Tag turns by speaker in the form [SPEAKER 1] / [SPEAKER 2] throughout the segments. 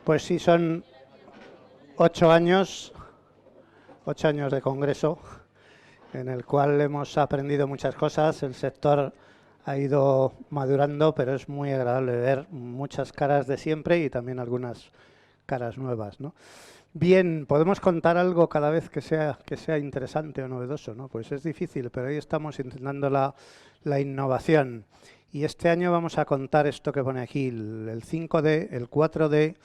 [SPEAKER 1] Pues sí, son 8 años, 8 años de congreso en el cual hemos aprendido muchas cosas. El sector ha ido madurando, pero es muy agradable ver muchas caras de siempre y también algunas caras nuevas, ¿no? Bien, podemos contar algo cada vez que sea interesante o novedoso, ¿no? Pues es difícil, pero ahí estamos intentando la innovación. Y este año vamos a contar esto que pone aquí, el 5D, el 4D,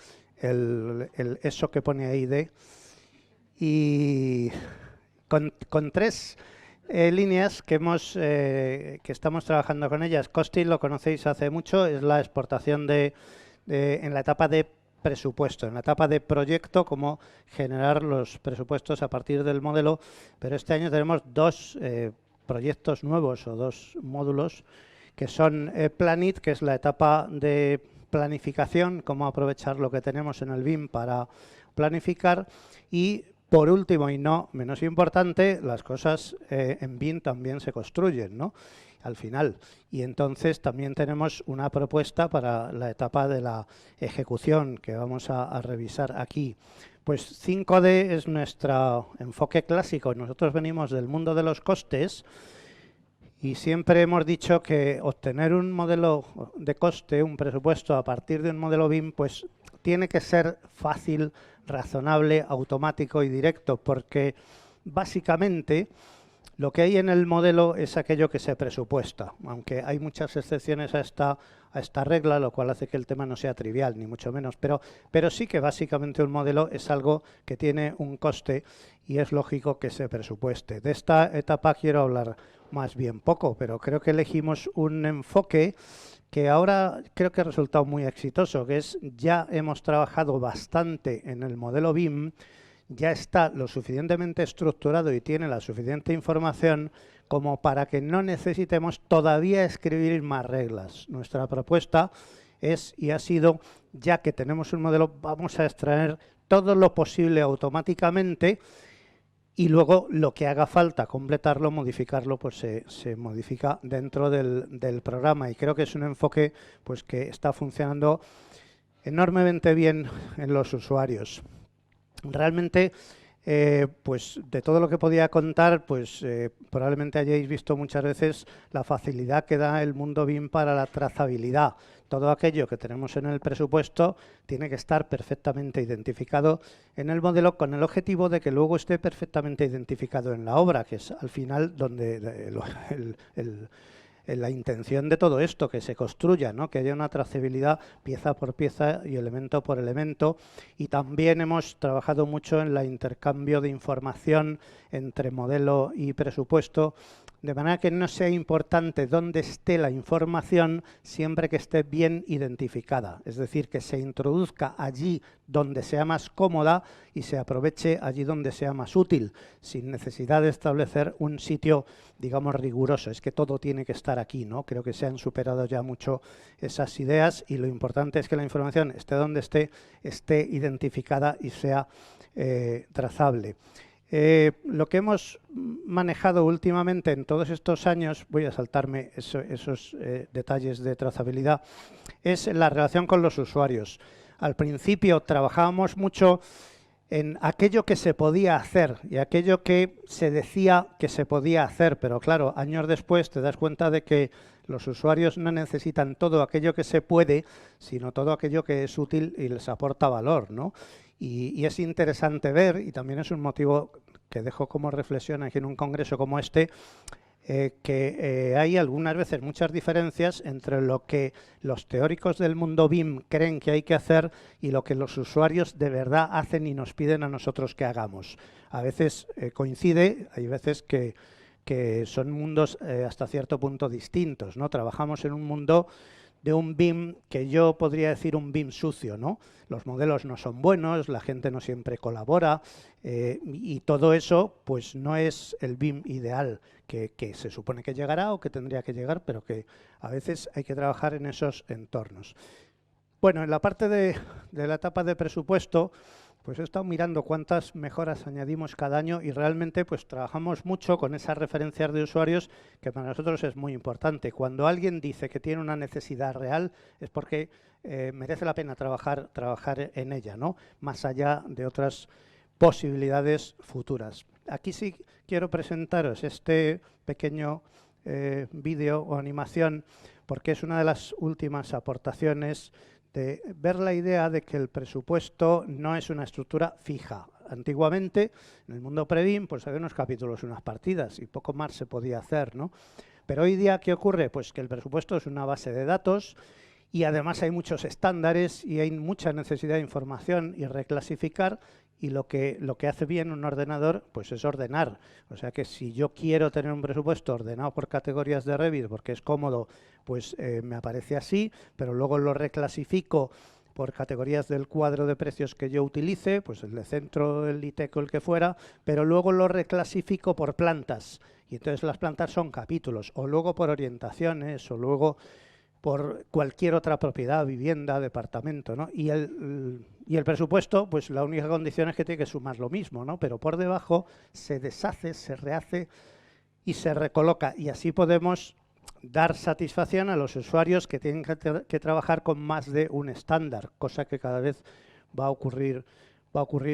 [SPEAKER 1] eso que pone ahí D, y con tres líneas que estamos trabajando con ellas. Costing lo conocéis hace mucho, es la exportación en la etapa de presupuesto, en la etapa de proyecto, cómo generar los presupuestos a partir del modelo, pero este año tenemos dos proyectos nuevos o dos módulos que son Planit, que es la etapa de planificación, cómo aprovechar lo que tenemos en el BIM para planificar, y por último y no menos importante, las cosas en BIM también se construyen, ¿no? Al final. Y entonces también tenemos una propuesta para la etapa de la ejecución que vamos a revisar aquí. Pues 5D es nuestro enfoque clásico. Nosotros venimos del mundo de los costes y siempre hemos dicho que obtener un modelo de coste, un presupuesto a partir de un modelo BIM, pues tiene que ser fácil, razonable, automático y directo, porque básicamente lo que hay en el modelo es aquello que se presupuesta, aunque hay muchas excepciones a esta regla, lo cual hace que el tema no sea trivial, ni mucho menos, pero sí que básicamente un modelo es algo que tiene un coste y es lógico que se presupueste. De esta etapa quiero hablar más bien poco, pero creo que elegimos un enfoque que ahora creo que ha resultado muy exitoso, que es ya hemos trabajado bastante en el modelo BIM, ya está lo suficientemente estructurado y tiene la suficiente información como para que no necesitemos todavía escribir más reglas. Nuestra propuesta es y ha sido, ya que tenemos un modelo, vamos a extraer todo lo posible automáticamente y luego lo que haga falta completarlo, modificarlo, pues se modifica dentro del programa. Y creo que es un enfoque pues que está funcionando enormemente bien en los usuarios. Realmente, pues de todo lo que podía contar, pues probablemente hayáis visto muchas veces la facilidad que da el mundo BIM para la trazabilidad. Todo aquello que tenemos en el presupuesto tiene que estar perfectamente identificado en el modelo, con el objetivo de que luego esté perfectamente identificado en la obra, que es al final donde la intención de todo esto, que se construya, ¿no? Que haya una trazabilidad pieza por pieza y elemento por elemento. Y también hemos trabajado mucho en el intercambio de información entre modelo y presupuesto, de manera que no sea importante dónde esté la información siempre que esté bien identificada. Es decir, que se introduzca allí donde sea más cómoda y se aproveche allí donde sea más útil, sin necesidad de establecer un sitio, digamos, riguroso. Es que todo tiene que estar aquí, ¿no? Creo que se han superado ya mucho esas ideas y lo importante es que la información esté donde esté identificada y sea trazable. Lo que hemos manejado últimamente en todos estos años, voy a saltarme esos detalles de trazabilidad, es la relación con los usuarios. Al principio trabajábamos mucho en aquello que se podía hacer y aquello que se decía que se podía hacer, pero claro, años después te das cuenta de que los usuarios no necesitan todo aquello que se puede, sino todo aquello que es útil y les aporta valor, ¿no? Y es interesante ver, y también es un motivo que dejo como reflexión aquí en un congreso como este, que hay algunas veces muchas diferencias entre lo que los teóricos del mundo BIM creen que hay que hacer y lo que los usuarios de verdad hacen y nos piden a nosotros que hagamos. A veces coincide, hay veces que son mundos hasta cierto punto distintos, ¿no? Trabajamos en un mundo de un BIM que yo podría decir un BIM sucio, ¿no? Los modelos no son buenos, la gente no siempre colabora y todo eso pues no es el BIM ideal que se supone que llegará o que tendría que llegar, pero que a veces hay que trabajar en esos entornos. Bueno, en la parte de la etapa de presupuesto, Pues he estado mirando cuántas mejoras añadimos cada año y realmente pues trabajamos mucho con esas referencias de usuarios que para nosotros es muy importante. Cuando alguien dice que tiene una necesidad real es porque merece la pena trabajar en ella, ¿no? Más allá de otras posibilidades futuras. Aquí sí quiero presentaros este pequeño vídeo o animación porque es una de las últimas aportaciones de ver la idea de que el presupuesto no es una estructura fija. Antiguamente, en el mundo pre-BIM, pues había unos capítulos, unas partidas y poco más se podía hacer, ¿no? Pero hoy día, ¿qué ocurre? Pues que el presupuesto es una base de datos y además hay muchos estándares y hay mucha necesidad de información y reclasificar, y lo que hace bien un ordenador pues es ordenar. O sea que si yo quiero tener un presupuesto ordenado por categorías de Revit porque es cómodo, pues me aparece así, pero luego lo reclasifico por categorías del cuadro de precios que yo utilice, pues el de centro, el ITEC o el que fuera, pero luego lo reclasifico por plantas. Y entonces las plantas son capítulos, o luego por orientaciones, o luego por cualquier otra propiedad, vivienda, departamento, ¿no? Y el presupuesto, pues la única condición es que tiene que sumar lo mismo, ¿no? Pero por debajo se deshace, se rehace y se recoloca. Y así podemos dar satisfacción a los usuarios que tienen que trabajar con más de un estándar, cosa que cada vez va a ocurrir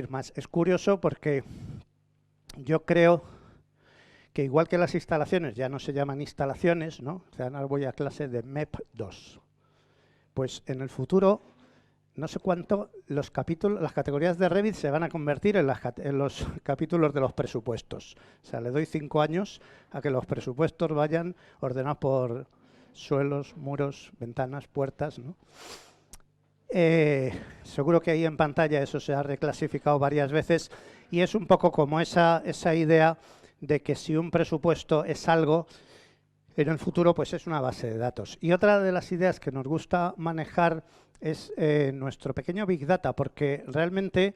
[SPEAKER 1] más. Es curioso porque yo creo que igual que las instalaciones ya no se llaman instalaciones, ¿no? O sea, ahora voy a clase de MEP 2. Pues en el futuro, no sé cuánto, las categorías de Revit se van a convertir en los capítulos de los presupuestos. O sea, le doy 5 años a que los presupuestos vayan ordenados por suelos, muros, ventanas, puertas, ¿no? Seguro que ahí en pantalla eso se ha reclasificado varias veces y es un poco como esa idea de que si un presupuesto es algo, en el futuro pues es una base de datos. Y otra de las ideas que nos gusta manejar es nuestro pequeño Big Data, porque realmente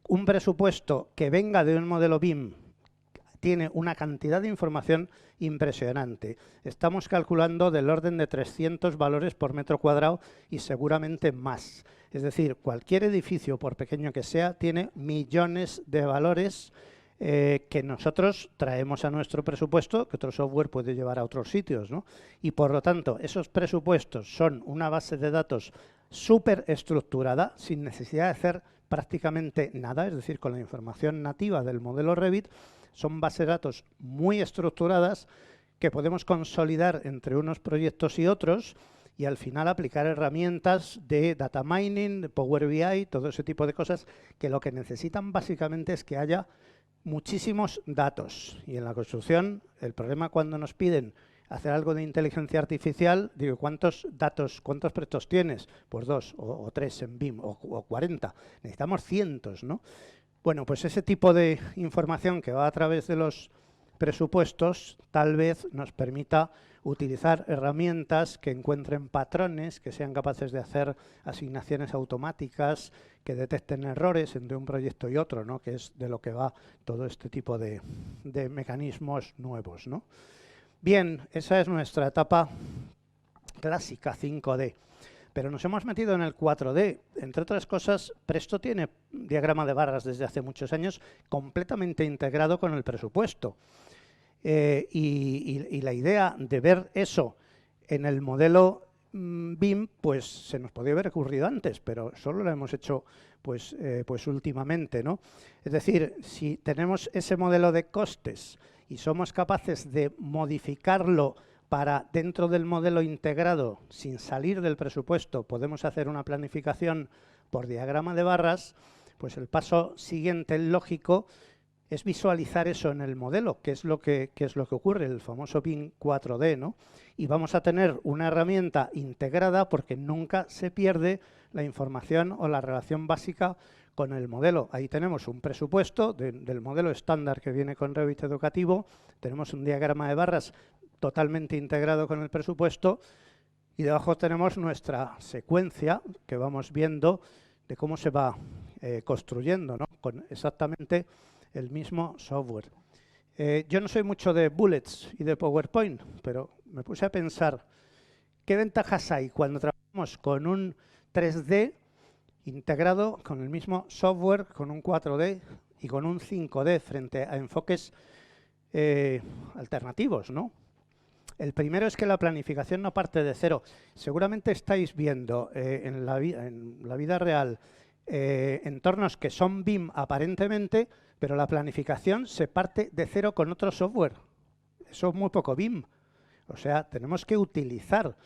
[SPEAKER 1] un presupuesto que venga de un modelo BIM tiene una cantidad de información impresionante. Estamos calculando del orden de 300 valores por metro cuadrado y seguramente más. Es decir, cualquier edificio, por pequeño que sea, tiene millones de valores que nosotros traemos a nuestro presupuesto, que otro software puede llevar a otros sitios, ¿no? Y por lo tanto, esos presupuestos son una base de datos súper estructurada, sin necesidad de hacer prácticamente nada, es decir, con la información nativa del modelo Revit, son bases de datos muy estructuradas que podemos consolidar entre unos proyectos y otros y al final aplicar herramientas de data mining, de Power BI, todo ese tipo de cosas que lo que necesitan básicamente es que haya muchísimos datos. Y en la construcción, el problema cuando nos piden hacer algo de inteligencia artificial, digo, ¿cuántos datos, cuántos proyectos tienes? Pues 2 o 3 en BIM o 40. Necesitamos cientos, ¿no? Bueno, pues ese tipo de información que va a través de los presupuestos tal vez nos permita utilizar herramientas que encuentren patrones, que sean capaces de hacer asignaciones automáticas, que detecten errores entre un proyecto y otro, ¿no? Que es de lo que va todo este tipo de mecanismos nuevos, ¿no? Bien, esa es nuestra etapa clásica 5D. Pero nos hemos metido en el 4D. Entre otras cosas, Presto tiene diagrama de barras desde hace muchos años completamente integrado con el presupuesto. Y la idea de ver eso en el modelo BIM, pues se nos podía haber ocurrido antes, pero solo lo hemos hecho pues últimamente, ¿no? Es decir, si tenemos ese modelo de costes y somos capaces de modificarlo para dentro del modelo integrado, sin salir del presupuesto, podemos hacer una planificación por diagrama de barras, pues el paso siguiente lógico es visualizar eso en el modelo, que es lo que ocurre, el famoso BIM 4D, ¿no? Y vamos a tener una herramienta integrada porque nunca se pierde la información o la relación básica con el modelo. Ahí tenemos un presupuesto del modelo estándar que viene con Revit Educativo, tenemos un diagrama de barras totalmente integrado con el presupuesto y debajo tenemos nuestra secuencia que vamos viendo de cómo se va construyendo, ¿no? Con exactamente el mismo software. Yo no soy mucho de bullets y de PowerPoint, pero me puse a pensar qué ventajas hay cuando trabajamos con un 3D integrado con el mismo software, con un 4D y con un 5D frente a enfoques alternativos, ¿no? El primero es que la planificación no parte de cero. Seguramente estáis viendo en la vida real entornos que son BIM aparentemente, pero la planificación se parte de cero con otro software. Eso es muy poco BIM. O sea, tenemos que utilizar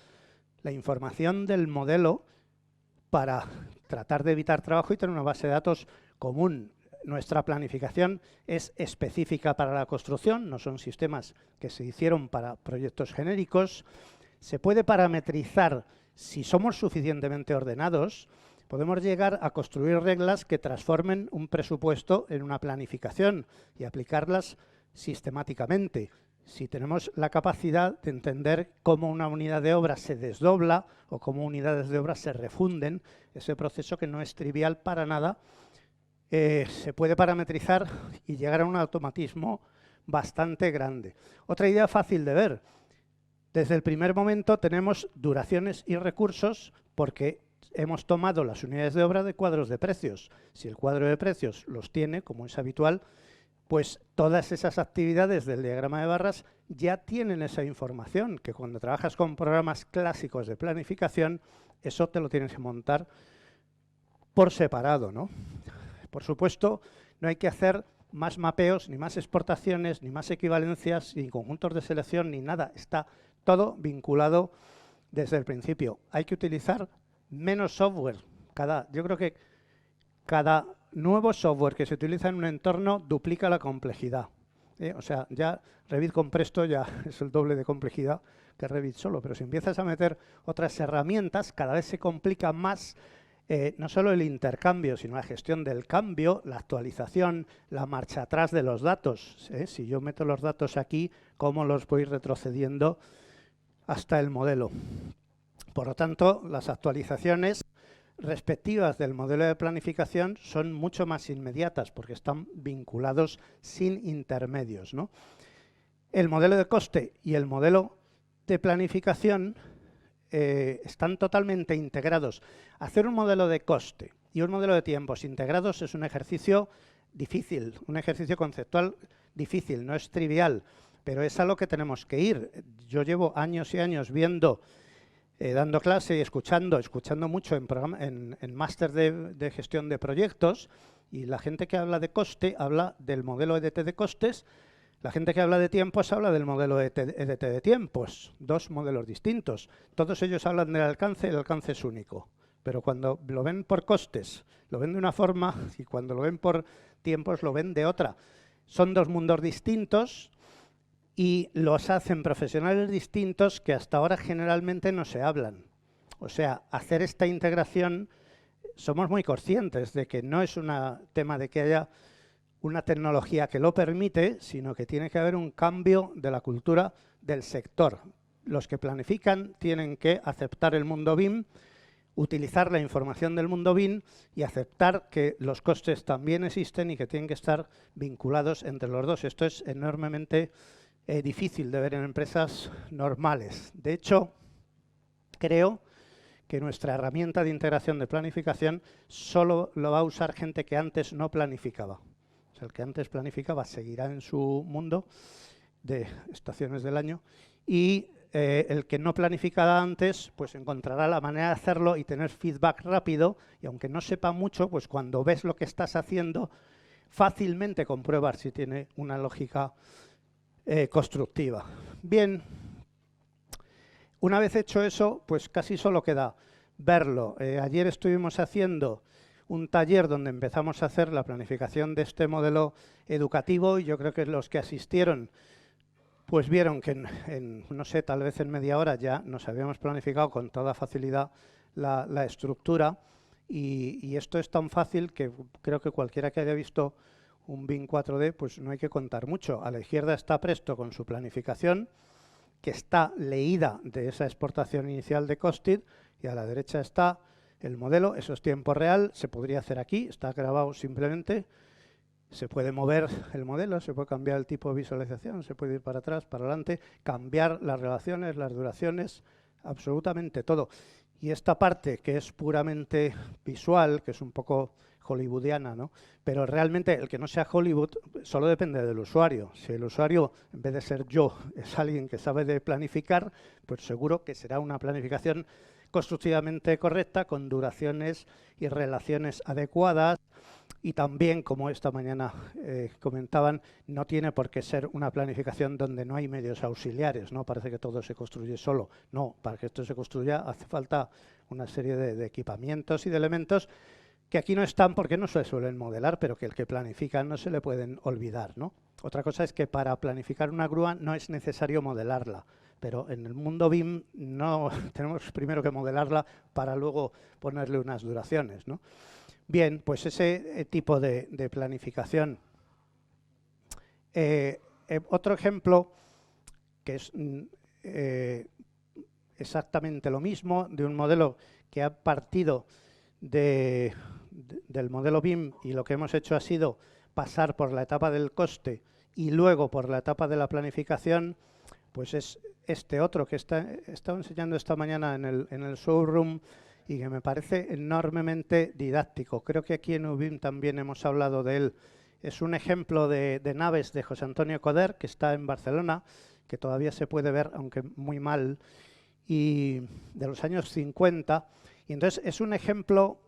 [SPEAKER 1] la información del modelo para tratar de evitar trabajo y tener una base de datos común. Nuestra planificación es específica para la construcción, no son sistemas que se hicieron para proyectos genéricos. Se puede parametrizar si somos suficientemente ordenados. Podemos llegar a construir reglas que transformen un presupuesto en una planificación y aplicarlas sistemáticamente. Si tenemos la capacidad de entender cómo una unidad de obra se desdobla o cómo unidades de obra se refunden, ese proceso que no es trivial para nada, se puede parametrizar y llegar a un automatismo bastante grande. Otra idea fácil de ver. Desde el primer momento tenemos duraciones y recursos porque hemos tomado las unidades de obra de cuadros de precios. Si el cuadro de precios los tiene, como es habitual, pues todas esas actividades del diagrama de barras ya tienen esa información, que cuando trabajas con programas clásicos de planificación, eso te lo tienes que montar por separado, ¿no? Por supuesto, no hay que hacer más mapeos, ni más exportaciones, ni más equivalencias, ni conjuntos de selección, ni nada. Está todo vinculado desde el principio. Hay que utilizar menos software. Yo creo que cada nuevo software que se utiliza en un entorno duplica la complejidad. O sea, ya Revit con Presto ya es el doble de complejidad que Revit solo, pero si empiezas a meter otras herramientas, cada vez se complica más no solo el intercambio, sino la gestión del cambio, la actualización, la marcha atrás de los datos. Si yo meto los datos aquí, ¿cómo los voy retrocediendo hasta el modelo? Por lo tanto, las actualizaciones respectivas del modelo de planificación son mucho más inmediatas porque están vinculados sin intermedios, ¿no? El modelo de coste y el modelo de planificación están totalmente integrados. Hacer un modelo de coste y un modelo de tiempos integrados es un ejercicio difícil, un ejercicio conceptual difícil, no es trivial, pero es a lo que tenemos que ir. Yo llevo años y años viendo, dando clase y escuchando mucho en máster de gestión de proyectos, y la gente que habla de coste habla del modelo EDT de costes. La gente que habla de tiempos habla del modelo EDT de tiempos, dos modelos distintos. Todos ellos hablan del alcance, el alcance es único. Pero cuando lo ven por costes, lo ven de una forma, y cuando lo ven por tiempos, lo ven de otra. Son dos mundos distintos y los hacen profesionales distintos que hasta ahora generalmente no se hablan. O sea, hacer esta integración, somos muy conscientes de que no es un tema de que haya una tecnología que lo permite, sino que tiene que haber un cambio de la cultura del sector. Los que planifican tienen que aceptar el mundo BIM, utilizar la información del mundo BIM y aceptar que los costes también existen y que tienen que estar vinculados entre los dos. Esto es enormemente difícil de ver en empresas normales. De hecho, creo que nuestra herramienta de integración de planificación solo lo va a usar gente que antes no planificaba. El que antes planificaba seguirá en su mundo de estaciones del año y el que no planificaba antes pues encontrará la manera de hacerlo y tener feedback rápido, y aunque no sepa mucho, pues cuando ves lo que estás haciendo fácilmente compruebas si tiene una lógica constructiva. Bien, una vez hecho eso, pues casi solo queda verlo. Ayer estuvimos haciendo un taller donde empezamos a hacer la planificación de este modelo educativo, y yo creo que los que asistieron pues vieron que no sé, tal vez en media hora ya nos habíamos planificado con toda facilidad la estructura, y esto es tan fácil que creo que cualquiera que haya visto un BIM 4D pues no hay que contar mucho. A la izquierda está Presto con su planificación, que está leída de esa exportación inicial de Costed, y a la derecha está el modelo. Eso es tiempo real, se podría hacer aquí, está grabado simplemente. Se puede mover el modelo, se puede cambiar el tipo de visualización, se puede ir para atrás, para adelante, cambiar las relaciones, las duraciones, absolutamente todo. Y esta parte que es puramente visual, que es un poco hollywoodiana, ¿no? Pero realmente el que no sea Hollywood solo depende del usuario. Si el usuario, en vez de ser yo, es alguien que sabe de planificar, pues seguro que será una planificación constructivamente correcta, con duraciones y relaciones adecuadas. Y también, como esta mañana comentaban, no tiene por qué ser una planificación donde no hay medios auxiliares, ¿no? Parece que todo se construye solo. No, para que esto se construya hace falta una serie de equipamientos y de elementos que aquí no están porque no se suelen modelar, pero que el que planifica no se le pueden olvidar, ¿no? Otra cosa es que para planificar una grúa no es necesario modelarla, pero en el mundo BIM no tenemos primero que modelarla para luego ponerle unas duraciones, ¿no? Bien, pues ese tipo de planificación. Otro ejemplo que es exactamente lo mismo, de un modelo que ha partido del modelo BIM, y lo que hemos hecho ha sido pasar por la etapa del coste y luego por la etapa de la planificación, pues es este otro que he estado enseñando esta mañana en el showroom y que me parece enormemente didáctico. Creo que aquí en UBIM también hemos hablado de él. Es un ejemplo de naves de José Antonio Coder, que está en Barcelona, que todavía se puede ver, aunque muy mal, y de los años 50. Y entonces es un ejemplo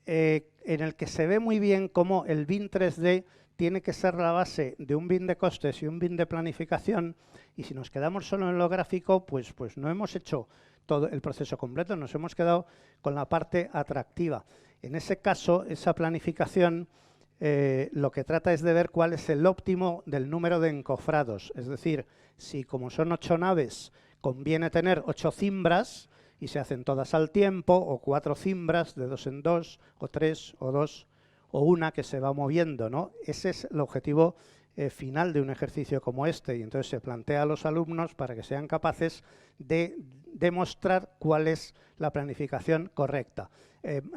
[SPEAKER 1] en el que se ve muy bien cómo el BIM 3D tiene que ser la base de un BIM de costes y un BIM de planificación, y si nos quedamos solo en lo gráfico, pues no hemos hecho todo el proceso completo, nos hemos quedado con la parte atractiva. En ese caso, esa planificación lo que trata es de ver cuál es el óptimo del número de encofrados, es decir, si como son 8 naves conviene tener 8 cimbras y se hacen todas al tiempo, o 4 cimbras de 2 en 2, o 3, o 2, o una que se va moviendo, ¿no? Ese es el objetivo final de un ejercicio como este, y entonces se plantea a los alumnos para que sean capaces de demostrar cuál es la planificación correcta.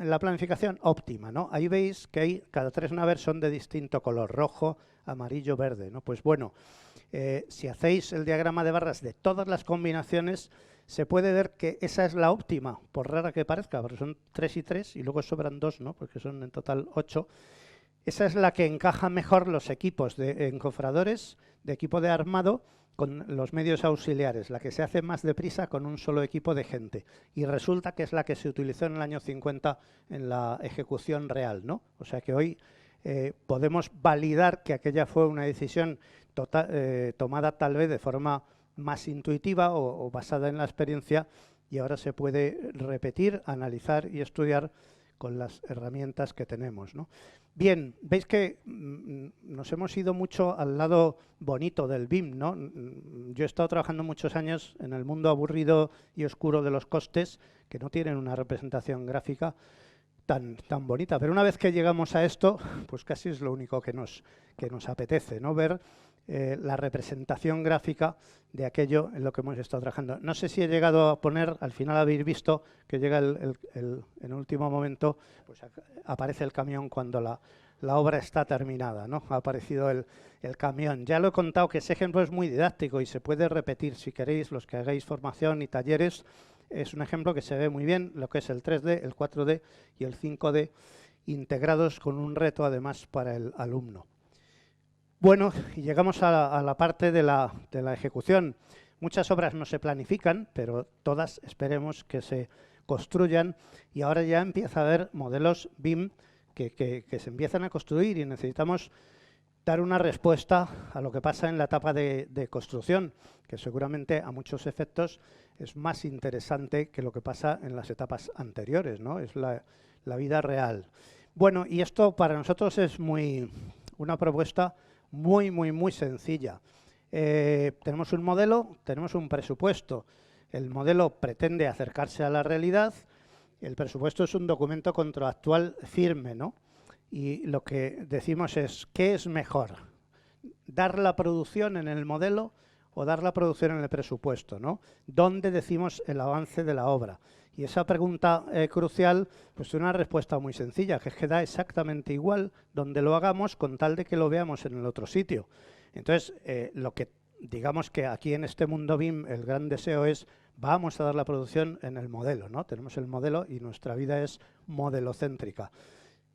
[SPEAKER 1] La planificación óptima, ¿no? Ahí veis que hay, cada 3 naves son de distinto color, rojo, amarillo, verde, ¿no? Pues bueno, si hacéis el diagrama de barras de todas las combinaciones, se puede ver que esa es la óptima, por rara que parezca, porque son 3 y 3 y luego sobran 2, ¿no? Porque son en total 8. Esa es la que encaja mejor los equipos de encofradores, de equipo de armado, con los medios auxiliares, la que se hace más deprisa con un solo equipo de gente. Y resulta que es la que se utilizó en el año 50 en la ejecución real, ¿no? O sea que hoy podemos validar que aquella fue una decisión tomada tal vez de forma más intuitiva o basada en la experiencia, y ahora se puede repetir, analizar y estudiar con las herramientas que tenemos, ¿no? Bien, veis que nos hemos ido mucho al lado bonito del BIM, ¿no? Yo he estado trabajando muchos años en el mundo aburrido y oscuro de los costes, que no tienen una representación gráfica tan bonita, pero una vez que llegamos a esto, pues casi es lo único que nos apetece, ¿no? Ver la representación gráfica de aquello en lo que hemos estado trabajando. No sé si he llegado a poner, al final habéis visto que llega en el último momento, pues aparece el camión cuando la obra está terminada, ¿no? Ha aparecido el camión. Ya lo he contado que ese ejemplo es muy didáctico y se puede repetir si queréis, los que hagáis formación y talleres. Es un ejemplo que se ve muy bien, lo que es el 3D, el 4D y el 5D, integrados con un reto además para el alumno. Bueno, y llegamos a la parte de la ejecución. Muchas obras no se planifican, pero todas esperemos que se construyan, y ahora ya empieza a haber modelos BIM que se empiezan a construir, y necesitamos dar una respuesta a lo que pasa en la etapa de construcción, que seguramente a muchos efectos es más interesante que lo que pasa en las etapas anteriores, ¿no? Es la vida real. Bueno, y esto para nosotros es una propuesta muy sencilla. Tenemos un modelo, tenemos un presupuesto. El modelo pretende acercarse a la realidad. El presupuesto es un documento contractual firme, ¿no? Y lo que decimos es, ¿qué es mejor? ¿Dar la producción en el modelo o dar la producción en el presupuesto, ¿no? ¿Dónde decimos el avance de la obra? Y esa pregunta crucial, pues tiene una respuesta muy sencilla, que es que da exactamente igual donde lo hagamos con tal de que lo veamos en el otro sitio. Entonces, lo que digamos que aquí en este mundo BIM el gran deseo es vamos a dar la producción en el modelo, ¿no? Tenemos el modelo y nuestra vida es modelocéntrica.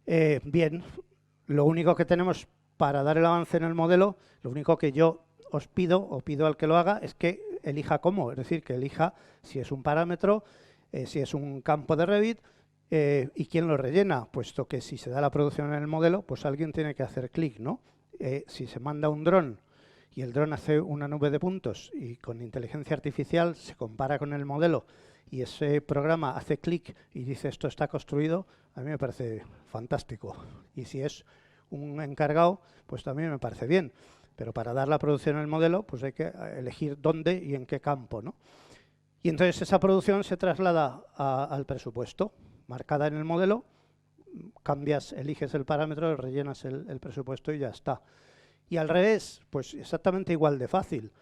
[SPEAKER 1] Bien, lo único que tenemos para dar el avance en el modelo, lo único que yo os pido, o pido al que lo haga, es que elija cómo, es decir, que elija si es un parámetro, si es un campo de Revit, y quién lo rellena, puesto que si se da la producción en el modelo, pues alguien tiene que hacer clic, ¿no? Si se manda un dron y el dron hace una nube de puntos y con inteligencia artificial se compara con el modelo y ese programa hace clic y dice esto está construido, a mí me parece fantástico. Y si es un encargado, pues también me parece bien. Pero para dar la producción en el modelo, pues hay que elegir dónde y en qué campo, ¿no? Y entonces esa producción se traslada al presupuesto, marcada en el modelo, cambias, eliges el parámetro, rellenas el presupuesto y ya está. Y al revés, pues exactamente igual de fácil.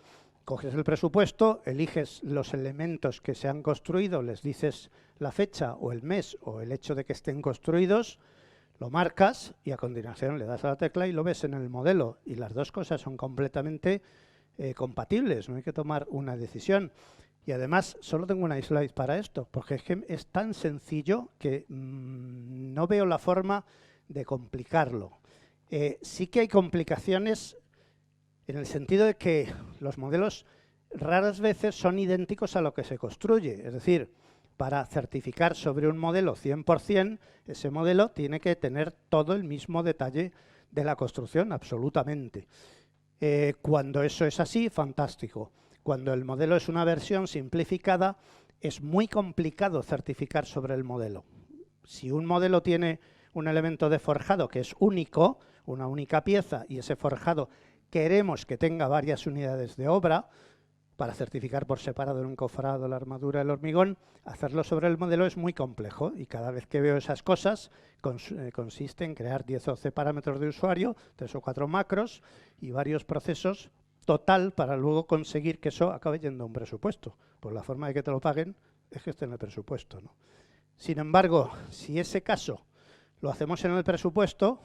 [SPEAKER 1] Coges el presupuesto, eliges los elementos que se han construido, les dices la fecha o el mes o el hecho de que estén construidos, lo marcas y a continuación le das a la tecla y lo ves en el modelo. Y las dos cosas son completamente compatibles, no hay que tomar una decisión. Y además, solo tengo una slide para esto, porque es que es tan sencillo que no veo la forma de complicarlo. Sí que hay complicaciones en el sentido de que los modelos raras veces son idénticos a lo que se construye. Es decir, para certificar sobre un modelo 100%, ese modelo tiene que tener todo el mismo detalle de la construcción, absolutamente. Cuando eso es así, fantástico. Cuando el modelo es una versión simplificada, es muy complicado certificar sobre el modelo. Si un modelo tiene un elemento de forjado que es único, una única pieza, y ese forjado queremos que tenga varias unidades de obra, para certificar por separado el encofrado, la armadura, el hormigón, hacerlo sobre el modelo es muy complejo y cada vez que veo esas cosas consiste en crear 10 o 12 parámetros de usuario, 3 o 4 macros y varios procesos total para luego conseguir que eso acabe yendo a un presupuesto. Pues la forma de que te lo paguen es que esté en el presupuesto, ¿no? Sin embargo, si ese caso lo hacemos en el presupuesto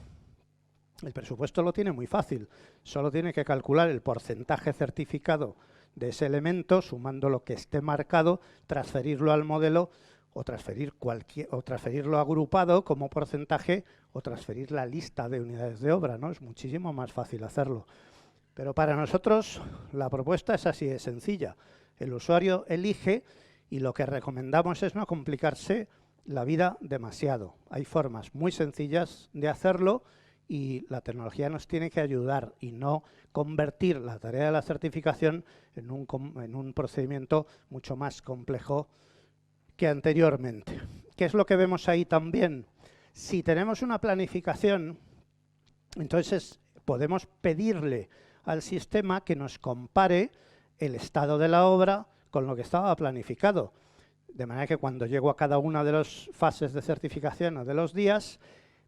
[SPEAKER 1] lo tiene muy fácil. Solo tiene que calcular el porcentaje certificado de ese elemento, sumando lo que esté marcado, transferirlo al modelo o transferirlo agrupado como porcentaje o transferir la lista de unidades de obra, ¿no? Es muchísimo más fácil hacerlo. Pero para nosotros la propuesta es así de sencilla. El usuario elige y lo que recomendamos es no complicarse la vida demasiado. Hay formas muy sencillas de hacerlo y la tecnología nos tiene que ayudar y no convertir la tarea de la certificación en un procedimiento mucho más complejo que anteriormente. ¿Qué es lo que vemos ahí también? Si tenemos una planificación, entonces podemos pedirle al sistema que nos compare el estado de la obra con lo que estaba planificado. De manera que cuando llego a cada una de las fases de certificación o de los días,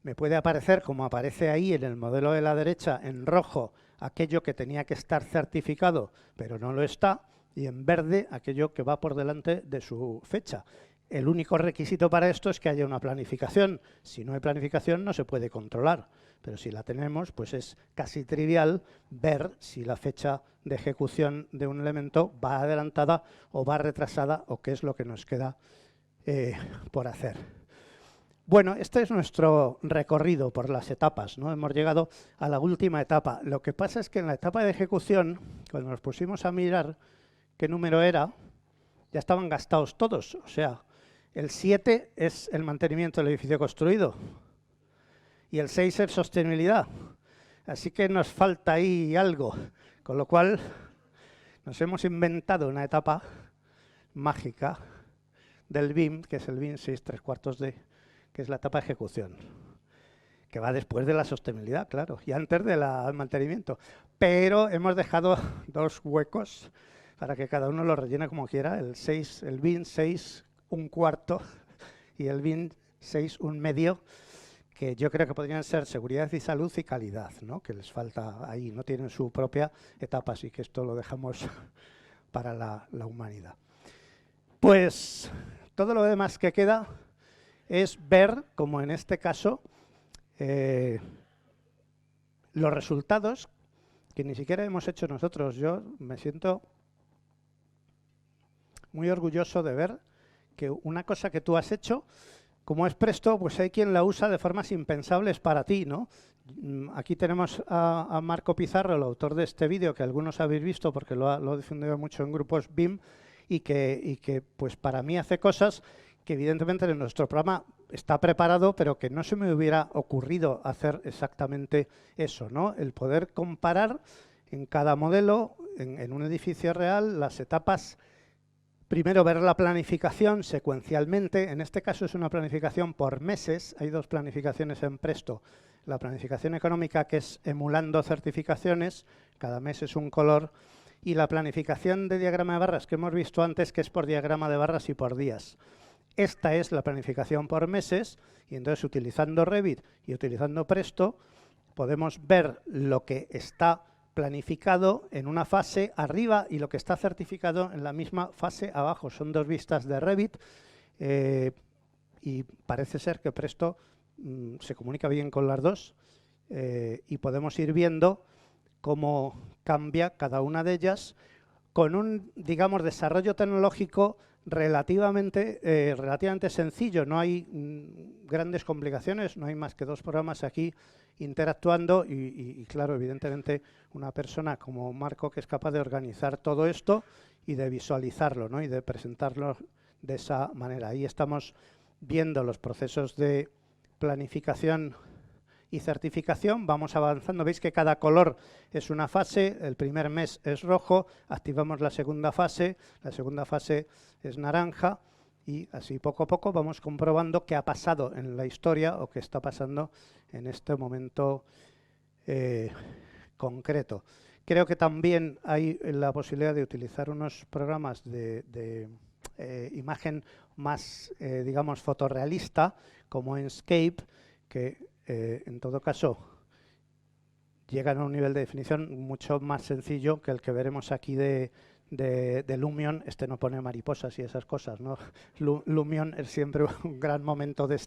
[SPEAKER 1] me puede aparecer, como aparece ahí en el modelo de la derecha, en rojo, aquello que tenía que estar certificado, pero no lo está, y en verde, aquello que va por delante de su fecha. El único requisito para esto es que haya una planificación. Si no hay planificación, no se puede controlar. Pero si la tenemos, pues es casi trivial ver si la fecha de ejecución de un elemento va adelantada o va retrasada o qué es lo que nos queda por hacer. Bueno, este es nuestro recorrido por las etapas, ¿no? Hemos llegado a la última etapa. Lo que pasa es que en la etapa de ejecución, cuando nos pusimos a mirar qué número era, ya estaban gastados todos. O sea, el 7 es el mantenimiento del edificio construido y el 6 es sostenibilidad. Así que nos falta ahí algo, con lo cual nos hemos inventado una etapa mágica del BIM, que es el BIM 6 3/4D, que es la etapa de ejecución, que va después de la sostenibilidad, claro, y antes del mantenimiento. Pero hemos dejado dos huecos para que cada uno lo rellene como quiera, el BIM 6 1/4 y el BIM 6 1/2, que yo creo que podrían ser seguridad y salud y calidad, ¿no? Que les falta ahí, no tienen su propia etapa, así que esto lo dejamos para la humanidad. Pues todo lo demás que queda es ver, como en este caso, los resultados que ni siquiera hemos hecho nosotros. Yo me siento muy orgulloso de ver que una cosa que tú has hecho, como es Presto, pues hay quien la usa de formas impensables para ti, ¿no? Aquí tenemos a Marco Pizarro, el autor de este vídeo, que algunos habéis visto porque lo ha difundido mucho en grupos BIM, y que pues para mí hace cosas que evidentemente en nuestro programa está preparado, pero que no se me hubiera ocurrido hacer exactamente eso, ¿no? El poder comparar en cada modelo, en un edificio real, las etapas. Primero, ver la planificación secuencialmente. En este caso es una planificación por meses. Hay dos planificaciones en Presto. La planificación económica, que es emulando certificaciones, cada mes es un color, y la planificación de diagrama de barras que hemos visto antes, que es por diagrama de barras y por días. Esta es la planificación por meses, y entonces utilizando Revit y utilizando Presto podemos ver lo que está planificado en una fase arriba y lo que está certificado en la misma fase abajo. Son dos vistas de Revit y parece ser que Presto se comunica bien con las dos y podemos ir viendo cómo cambia cada una de ellas con un, digamos, desarrollo tecnológico relativamente sencillo. No hay grandes complicaciones, no hay más que dos programas aquí interactuando y claro, evidentemente una persona como Marco que es capaz de organizar todo esto y de visualizarlo, ¿no? Y de presentarlo de esa manera. Ahí estamos viendo los procesos de planificación y certificación, vamos avanzando. Veis que cada color es una fase, el primer mes es rojo, activamos la segunda fase es naranja y así poco a poco vamos comprobando qué ha pasado en la historia o qué está pasando en este momento concreto. Creo que también hay la posibilidad de utilizar unos programas de imagen más, digamos, fotorrealista, como Enscape, que en todo caso llegan a un nivel de definición mucho más sencillo que el que veremos aquí de Lumion. Este no pone mariposas y esas cosas, ¿no? Lumion es siempre un gran momento de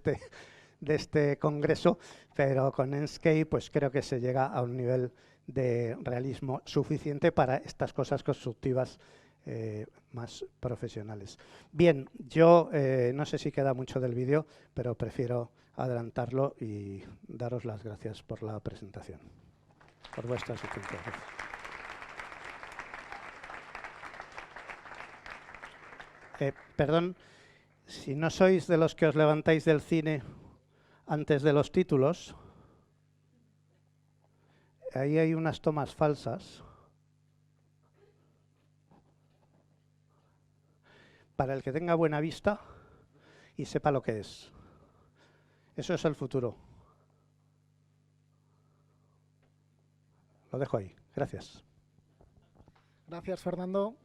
[SPEAKER 1] este congreso, pero con Enscape pues creo que se llega a un nivel de realismo suficiente para estas cosas constructivas más profesionales. Bien, yo no sé si queda mucho del vídeo, pero prefiero adelantarlo y daros las gracias por la presentación, por vuestra asistencia. Perdón, si no sois de los que os levantáis del cine antes de los títulos, ahí hay unas tomas falsas. Para el que tenga buena vista y sepa lo que es. Eso es el futuro. Lo dejo ahí. Gracias.
[SPEAKER 2] Gracias, Fernando.